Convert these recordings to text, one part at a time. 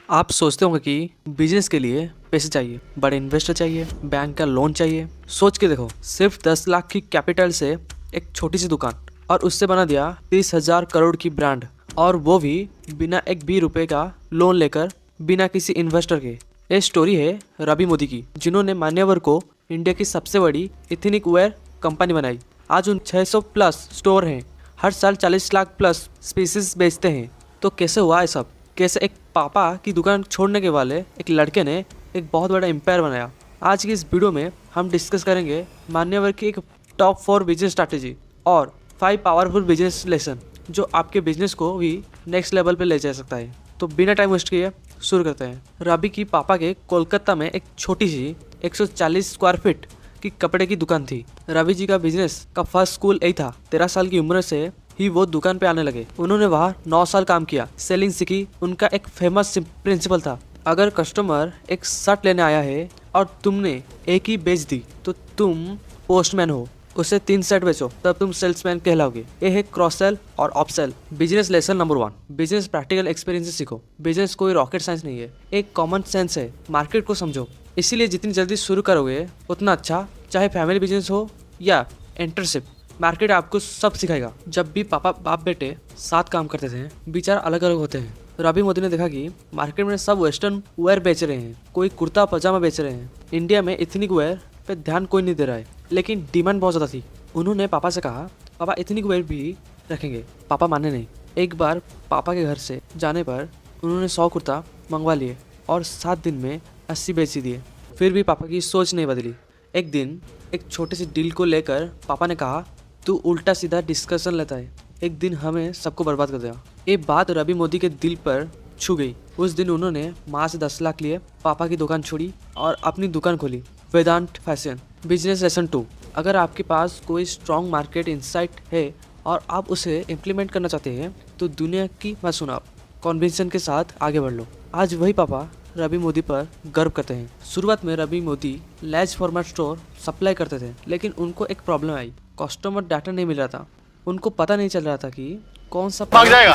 आप सोचते होंगे कि बिजनेस के लिए पैसे चाहिए, बड़े इन्वेस्टर चाहिए, बैंक का लोन चाहिए। सोच के देखो, सिर्फ 10 लाख की कैपिटल से एक छोटी सी दुकान और उससे बना दिया 30,000 करोड़ की ब्रांड, और वो भी बिना एक भी रुपए का लोन लेकर, बिना किसी इन्वेस्टर के। ये स्टोरी है रवि मोदी की, जिन्होंने मान्यवर को इंडिया की सबसे बड़ी एथनिक वेयर कंपनी बनाई। आज उन 600 प्लस स्टोर हैं, हर साल 40 लाख प्लस स्पीसीज बेचते हैं। तो कैसे हुआ है सब? कैसे एक पापा की दुकान छोड़ने के वाले एक लड़के ने एक बहुत बड़ा एम्पायर बनाया? आज की इस वीडियो में हम डिस्कस करेंगे मान्यवर की एक टॉप 4 बिजनेस स्ट्रैटेजी और 5 पावरफुल बिजनेस लेसन जो आपके बिजनेस को भी नेक्स्ट लेवल पे ले जा सकता है। तो बिना टाइम वेस्ट किए शुरू करते हैं। रवि की पापा के कोलकाता में एक छोटी सी 140 स्क्वायर फीट की कपड़े की दुकान थी। रवि जी का बिजनेस का फर्स्ट स्कूल यही था। 13 साल की उम्र से ही वो दुकान पे आने लगे। उन्होंने वहाँ 9 साल काम किया, सेलिंग सीखी। उनका एक फेमस प्रिंसिपल था, अगर कस्टमर एक शर्ट लेने आया है और तुमने एक ही बेच दी तो तुम पोस्टमैन हो, उसे 3 शर्ट बेचो तब तुम सेल्समैन कहलाओगे। ये है क्रॉस सेल और off sell. Business lesson number 1, business practical experience से सीखो। बिजनेस कोई रॉकेट साइंस नहीं है, एक कॉमन सेंस है। मार्केट को समझो, इसीलिए जितनी जल्दी शुरू करोगे उतना अच्छा। चाहे फैमिली बिजनेस हो या एंटरशिप, मार्केट आपको सब सिखाएगा। जब भी पापा बाप बेटे साथ काम करते थे, विचार अलग अलग होते हैं। रवि मोदी ने देखा कि मार्केट में सब वेस्टर्न वेयर बेच रहे हैं, कोई कुर्ता पजामा बेच रहे हैं। इंडिया में एथनिक वेयर पे ध्यान कोई नहीं दे रहा है, लेकिन डिमांड बहुत ज़्यादा थी। उन्होंने पापा से कहा, पापा एथनिक वेयर भी रखेंगे। पापा माने नहीं। एक बार पापा के घर से जाने पर उन्होंने 100 कुर्ता मंगवा लिए और 7 दिन में 80 बेच दिए। फिर भी पापा की सोच नहीं बदली। एक दिन एक छोटे से डील को लेकर पापा ने कहा, तू उल्टा सीधा डिस्कशन लेता है, एक दिन हमें सबको बर्बाद कर देगा। ये बात रवि मोदी के दिल पर छू गई। उस दिन उन्होंने माँ से 10 लाख लिए, पापा की दुकान छोड़ी और अपनी दुकान खोली, वेदांत फैशन। बिजनेस लेसन 2, अगर आपके पास कोई स्ट्रॉन्ग मार्केट इंसाइट है और आप उसे इम्प्लीमेंट करना चाहते हैं तो दुनिया की मत सुनाओ, कॉन्विंसन के साथ आगे बढ़ लो। आज वही पापा रवि मोदी पर गर्व करते हैं। शुरुआत में Ravi Modi large format store supply करते थे, लेकिन उनको एक प्रॉब्लम आई, कस्टमर डाटा नहीं मिल रहा था। उनको पता नहीं चल रहा था कि कौन सा भाग जाएगा।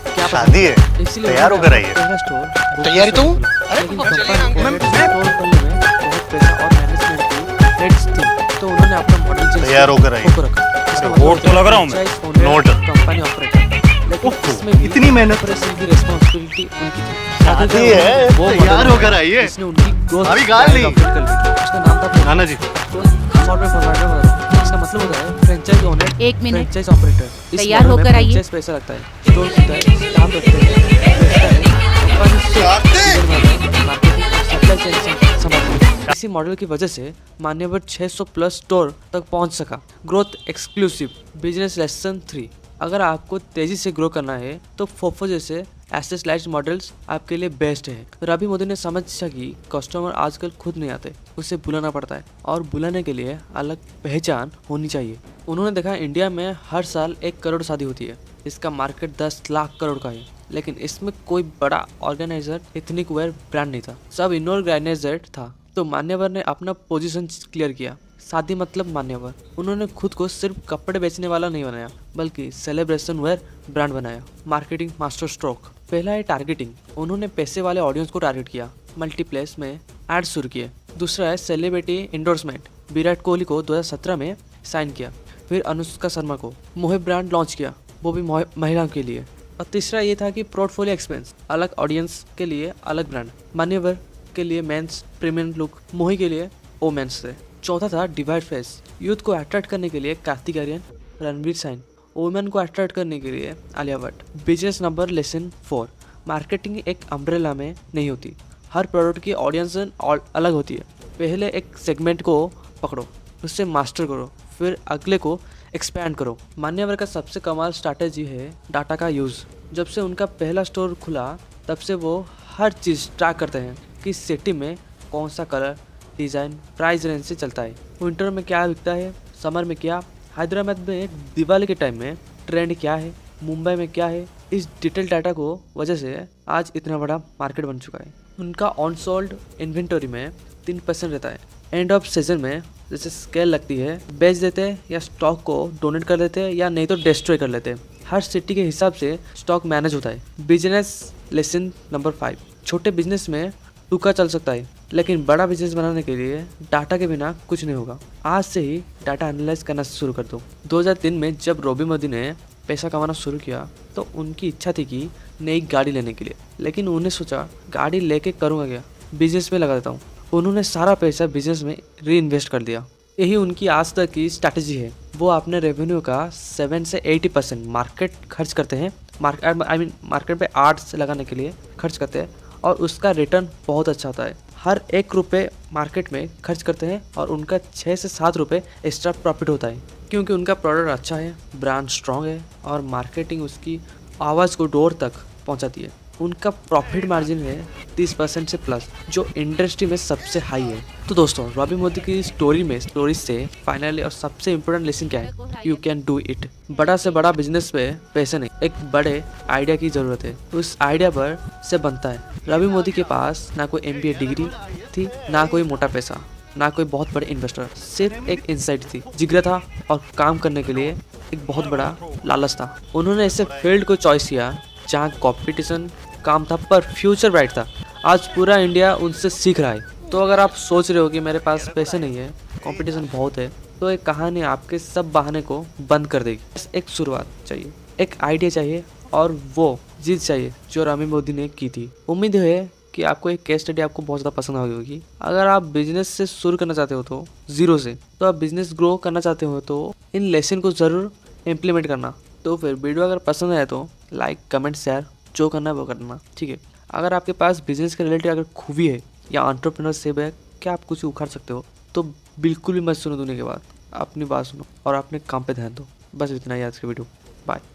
क्या शादी है, इसलिए तैयार होकर आइए। स्टोर तैयारी तो हूँ। लेकिन कंपनी में बहुत पैसा और मैनेजमेंट की हेड्स थी, तो उन्होंने अपना मॉडल चेंज तैयार होकर आइए। रखा। वोट तो लग रहा हूँ मैं। नोट। कंपनी ऑपरेटर, लेकिन इसमें भी इतनी मेहनत। ऑपरेशन की रिस्पांसिबिलिटी उनकी थी। शादी है, वो तैयार मॉडल होकर आइए। जिसने उनकी ग्रोथ अभी गाल नहीं। कर ली थी। उसका नाम था नाना जी। इसका मतलब होता है फ्रेंचाइज ओनर, एक मिनट। Franchise operator. इस तैयार मॉडल में होकर आइए। फ्रेंचाइज पैसा लगता है, स्टोर खुलता है, स्टाफ रखते हैं, बेचता है, कंपनी से मार्केटिंग और सप्लाई चेन संभालती है। इसी मॉडल की वजह से मान्यवर 600 प्लस स्टोर तक पहुंच सका। Growth exclusive. बिजनेस लेसन 3, अगर आपको तेजी से ग्रो करना है तो फोफो जैसे एसेट लाइट मॉडल्स आपके लिए बेस्ट है। रवि मोदी ने समझा कि कस्टमर आजकल खुद नहीं आते, उसे बुलाना पड़ता है, और बुलाने के लिए अलग पहचान होनी चाहिए। उन्होंने देखा इंडिया में हर साल 1 करोड़ शादी होती है, इसका मार्केट 10 लाख करोड़ का है, लेकिन इसमें कोई बड़ा ऑर्गेनाइजर एथनिक वेयर ब्रांड नहीं था, सब इनऑर्गेनाइज्ड था। तो मान्यवर ने अपना पोजीशन क्लियर किया। शादी मतलब मान्यवर। उन्होंने खुद को सिर्फ कपड़े बेचने वाला नहीं बनाया, बल्कि सेलिब्रेशन वेयर ब्रांड बनाया। Marketing master stroke. पहला है टारगेटिंग। उन्होंने पैसे वाले ऑडियंस को टारगेट किया, मल्टीप्लेस में एड शुरू किए। दूसरा है सेलिब्रिटी इंडोर्समेंट। विराट कोहली को 2017 में साइन किया, फिर अनुष्का शर्मा को मोहे ब्रांड लॉन्च किया, वो भी महिलाओं के लिए। और तीसरा ये था कि पोर्टफोलियो एक्सपेंस, अलग ऑडियंस के लिए अलग ब्रांड। मान्यवर के लिए मेंस प्रीमियम लुक, मोही के लिए वोमेंस से। चौथा था डिवाइड फेस। यूथ को अट्रैक्ट करने के लिए कार्तिक आर्यन, रणवीर सिंह। वुमेन को अट्रैक्ट करने के लिए Alia Bhatt. Business number lesson 4, marketing एक अम्ब्रेला में नहीं होती, हर प्रोडक्ट की ऑडियंस अलग होती है। पहले एक सेगमेंट को पकड़ो, उससे मास्टर करो, फिर अगले को एक्सपैंड करो। मान्यवर का सबसे कमाल स्ट्रैटेजी है डाटा का यूज़। जब से उनका पहला स्टोर खुला तब से वो हर चीज़ ट्रैक करते हैं कि सिटी में कौन सा कलर, डिज़ाइन, प्राइस रेंज से चलता है, विंटर में क्या बिकता है, समर में क्या, हैदराबाद में दिवाली के टाइम में ट्रेंड क्या है, मुंबई में क्या है। इस डिटेल डाटा को वजह से आज इतना बड़ा मार्केट बन चुका है। उनका ऑन सोल्ड इन्वेंटरी में 3% रहता है। एंड ऑफ सीजन में जैसे स्केल लगती है, बेच देते हैं या स्टॉक को डोनेट कर देते हैं या नहीं तो डिस्ट्रॉय कर लेते हैं। हर सिटी के हिसाब से स्टॉक मैनेज होता है। बिजनेस लेसन नंबर 5, छोटे बिजनेस में तुक्का चल सकता है, लेकिन बड़ा बिजनेस बनाने के लिए डाटा के बिना कुछ नहीं होगा। आज से ही डाटा एनालाइज करना शुरू कर दो। 2003 में जब रॉबी मोदी ने पैसा कमाना शुरू किया तो उनकी इच्छा थी कि नई गाड़ी लेने के लिए, लेकिन उन्हें सोचा गाड़ी लेके करूँगा क्या, बिजनेस में लगा देता हूँ। उन्होंने सारा पैसा बिजनेस में री इन्वेस्ट कर दिया। यही उनकी आज तक की स्ट्रैटेजी है। वो अपने रेवेन्यू का 7 से 80% मार्केट खर्च करते हैं, मार्केट पे आर्ट्स लगाने के लिए खर्च करते हैं और उसका रिटर्न बहुत अच्छा आता है। हर 1 रुपये मार्केट में खर्च करते हैं और उनका 6 से 7 रुपये एक्स्ट्रा प्रॉफिट होता है, क्योंकि उनका प्रोडक्ट अच्छा है, ब्रांड स्ट्रॉन्ग है और मार्केटिंग उसकी आवाज़ को डोर तक पहुंचाती है। उनका प्रॉफिट मार्जिन है 30% से प्लस, जो इंडस्ट्री में सबसे हाई है। तो दोस्तों, रॉबी मोदी की स्टोरी से फाइनली और सबसे इम्पोर्टेंट लेसन क्या है, यू कैन डू इट। बड़ा से बड़ा बिजनेस पे पैसे नहीं, एक बड़े आइडिया की ज़रूरत है। उस आइडिया पर से बनता है। रॉबी मोदी के पास ना कोई MBA डिग्री थी, ना कोई मोटा पैसा, ना कोई बहुत बड़े इन्वेस्टर, सिर्फ एक इंसाइट थी, जिगरा था और काम करने के लिए एक बहुत बड़ा लालच था। उन्होंने ऐसे फील्ड को चॉइस किया जहाँ कंपटीशन काम था पर फ्यूचर ब्राइट था। आज पूरा इंडिया उनसे सीख रहा है। तो अगर आप सोच रहे हो कि मेरे पास पैसे नहीं है, कंपटीशन बहुत है, तो एक कहानी आपके सब बहाने को बंद कर देगी। बस एक शुरुआत चाहिए, एक आइडिया चाहिए और वो जीत चाहिए जो रॉबी मोदी ने की थी। उम्मीद है कि आपको एक केस स्टडी आपको बहुत ज़्यादा पसंद आई होगी। अगर आप बिजनेस से शुरू करना चाहते हो तो जीरो से, तो आप बिजनेस ग्रो करना चाहते हो तो इन लेसन को ज़रूर इम्प्लीमेंट करना। तो फिर वीडियो अगर पसंद आए तो लाइक, कमेंट, शेयर जो करना है वो करना, ठीक है। अगर आपके पास बिजनेस के रिलेटेड अगर खूबी है या एंटरप्रेन्योरशिप है कि आप कुछ उखाड़ सकते हो, तो बिल्कुल भी मत सुनो। दुनिया के बाद अपनी बात सुनो और अपने काम पे ध्यान दो। बस इतना ही आज की वीडियो। बाय।